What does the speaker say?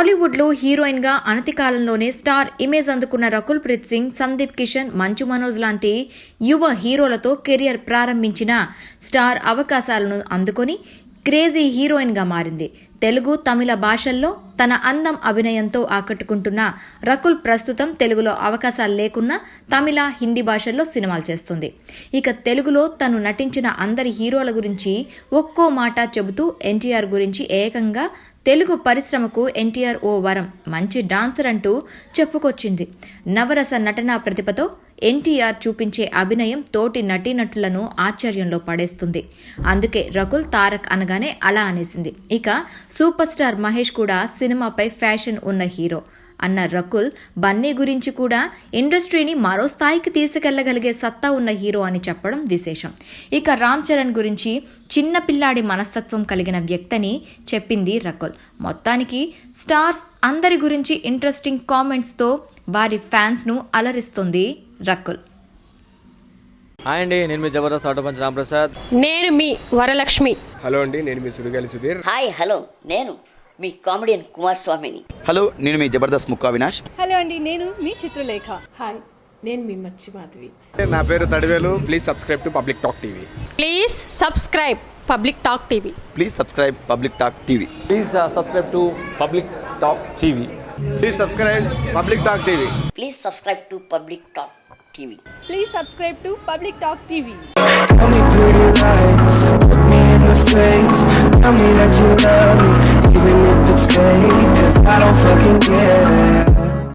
టాలీవుడ్లో హీరోయిన్గా అనతి కాలంలోనే స్టార్ ఇమేజ్ అందుకున్న రకుల్ ప్రీత్ సింగ్, సందీప్ కిషన్, మంచు మనోజ్ లాంటి యువ హీరోలతో కెరియర్ ప్రారంభించిన స్టార్ అవకాశాలను అందుకొని క్రేజీ హీరోయిన్గా మారింది. తెలుగు, తమిళ భాషల్లో తన అందం, అభినయంతో ఆకట్టుకుంటున్న రకుల్ ప్రస్తుతం తెలుగులో అవకాశాలు లేకున్నా తమిళ, హిందీ భాషల్లో సినిమాలు చేస్తుంది. ఇక తెలుగులో తను నటించిన అందరి హీరోల గురించి ఒక్కో మాట చెబుతూ ఎన్టీఆర్ గురించి ఏకంగా తెలుగు పరిశ్రమకు ఎన్టీఆర్ ఓ వరం, మంచి డాన్సర్ అంటూ చెప్పుకొచ్చింది. నవరస నటనా ప్రతిభతో ఎన్టీఆర్ చూపించే అభినయం తోటి నటీనటులను ఆశ్చర్యంలో పడేస్తుంది. అందుకే రకుల్ తారక్ అనగానే అలా అనేసింది. ఇక సూపర్ స్టార్ మహేష్ కూడా సినిమాపై ఫ్యాషన్ ఉన్న హీరో అన్న రకుల్ బన్నీ గురించి కూడా ఇండస్ట్రీని మరో స్థాయికి తీసుకెళ్లగలిగే సత్తా ఉన్న హీరో అని చెప్పడం విశేషం. ఇక రామ్ చరణ్ గురించి చిన్న పిల్లాడి మనస్తత్వం కలిగిన వ్యక్తిని చెప్పింది రకుల్. మొత్తానికి స్టార్స్ అందరి గురించి ఇంట్రెస్టింగ్ కామెంట్స్తో వారి ఫ్యాన్స్ను అలరిస్తుంది రకుల్. హాయ్ అండి, నేను మీ జబర్దస్త్ ఆటో పంచ్ రాంప్రసాద్. నేను మీ వరలక్ష్మి. హలో అండి, నేను మీ సుడిగాలి సుధీర్. హాయ్ హలో, నేను మీ కామెడియన్ కుమార్ స్వామిని. హలో, నేను మీ జబర్దస్త్ ముక్కా వినాష్. హలో అండి, నేను మీ చిత్రలేఖ. హాయ్, నేను మీ మచ్చి మాధవి. నా పేరు Thadivelu. Please subscribe to public talk TV. Please subscribe public talk TV. Please subscribe public talk TV. Please subscribe to public talk TV. Please subscribe public talk TV. Please subscribe to public talk TV. Please subscribe to public talk TV. Tell me pretty lies, look me in the face. Tell me that you love me, even if it's fake, 'cause I don't fucking care.